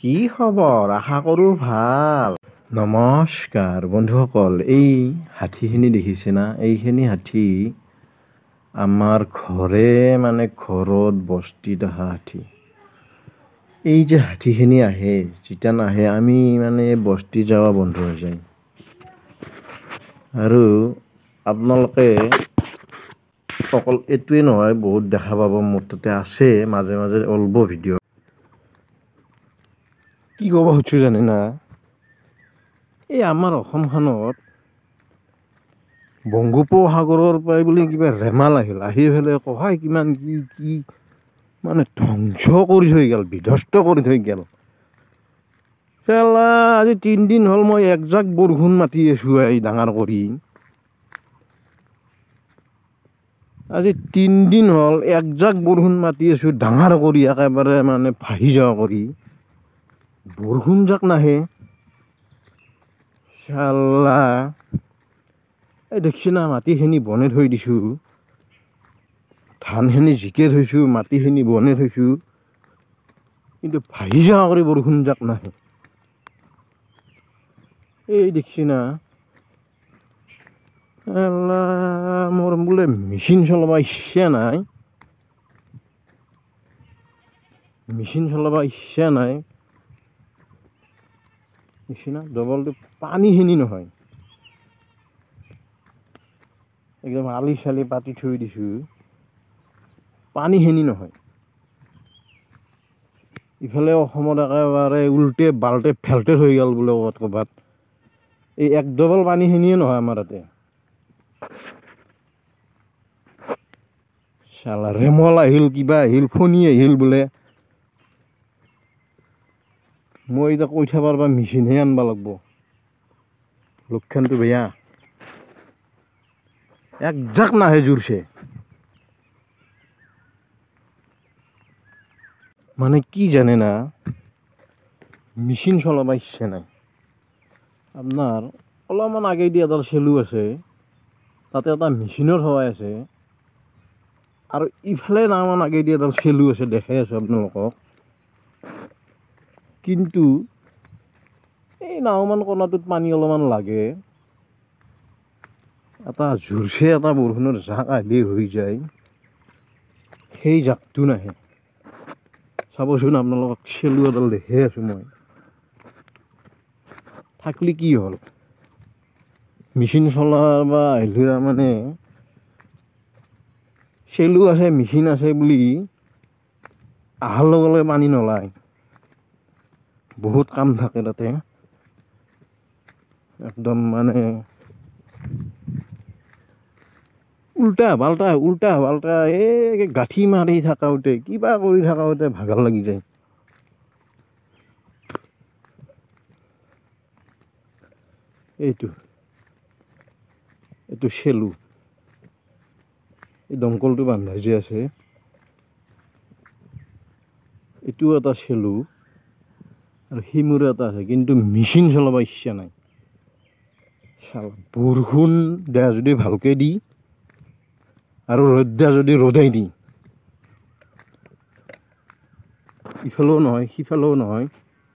কি খবৰ? আশা কৰোঁ ভাল। নমস্কাৰ বন্ধুসকল, এই হাতীখিনি দেখিছে না? এইখিনি হাতী আমাৰ ঘৰত বস্তিত অহা হাতী। এই যে হাতীখিনি আহে, যেতিয়া নাহে আমি বস্তি যোৱা বন্ধ হৈ যায়। আৰু আপোনালোকে অকল এইটোৱে নহয়, বহুত দেখা পাব মোৰ তাতে আছে, মাজে মাজে ওলাব ভিডিঅ'। কি ক'ব খুজিছোঁ জানে না? এই আমাৰ অসমখনত বংগোপসাগৰৰ পৰাই বোলে কিবা ৰেমাল আহি পেলাই কহাই কিমান কি ধ্বংস কৰি থৈ গ'ল, বিধ্বস্ত কৰি থৈ গ'ল। আজি 3 দিন হ'ল মই একজাক বৰষুণ মাতি আছোঁ এই ডাঙৰ কৰি। আজি 3 দিন হ'ল একজাক বৰষুণ মাতি আছোঁ ডাঙৰ কৰি, একেবাৰে ভাহি যোৱা কৰি। বৰষুণ যাক নাহে। এই দেখছি না মাটিখিনি বনাই থৈ দিছোঁ, ধানখিনি জিকে থৈছোঁ, মাটিখিনি বনাই থৈছোঁ, কিন্তু ভাহি যোৱা কৰি বৰষুণ যাক নাহে। এই দেখছি না মোৰ বোলে মেচিন চলাব ইচ্ছা নাই, দেখছি না ডবলটো পানীখিনি নহয়, একদম আলি চালি পাতি থৈ দিছোঁ, পানীখিনি নহয়। ইফালে অসমত একেবাৰে উল্টে বাল্টে ফেল্টে হৈ গ'ল বোলে ক'ৰবাত। এই এক ডবল পানীখিনিয়ে নহয় আমাৰ তাতে। ৰেমল আহিল, কিবা আহিল, ফণী আহিল বোলে। মই এতিয়া কৈ থকাৰ পৰা মেচিনহে আনিব লাগিব, লক্ষণটো বেয়া। একজাক নাহে জোৰছে। কি জানে না, মেচিন চলাব ইচ্ছা নাই। আপোনাৰ অলপমান আগেদি এডাল চেলু আছে, তাতে এটা মেচিনৰ সহায় আছে, আৰু ইফালে নাওমান আগেদি এডাল চেলু আছে, দেখাই আছোঁ আপোনালোকক। কিন্তু এই নাওমান কণাটোত পানী অলপমান লাগে, এটা জোৰছে এটা বৰষুণৰ জাক আহিলে হৈ যায়, সেই জাকটো নাহে। চাবচোন আপোনালোকক চেলু এডাল দেখাই আছোঁ মই। থাকলি কি হ'ল, মেচিন চলাব আহিলে চেলু আছে, মেচিন আছে বুলি অহাৰ লগে লগে পানী নলায়, বহুত কাম থাকে তাতে। একদম উল্টা পাল্টা এই গাঁঠি মাৰি থাকাওঁতে, কিবা কৰি থাকাওঁতে ভাগৰ লাগি যায়। এইটো চেলু, এই দমকলটো বান্ধা যে আছে, এইটো এটা চেলু, আৰু সিমূৰে এটা আছে, কিন্তু মেচিন চলাব ইচ্ছা নাই। বৰষুণ দিয়া যদি ভালকৈ দি, আৰু ৰ'দ দিয়া যদি ৰ'দাই দি, ইফালেও নহয় সিফালেও নহয়।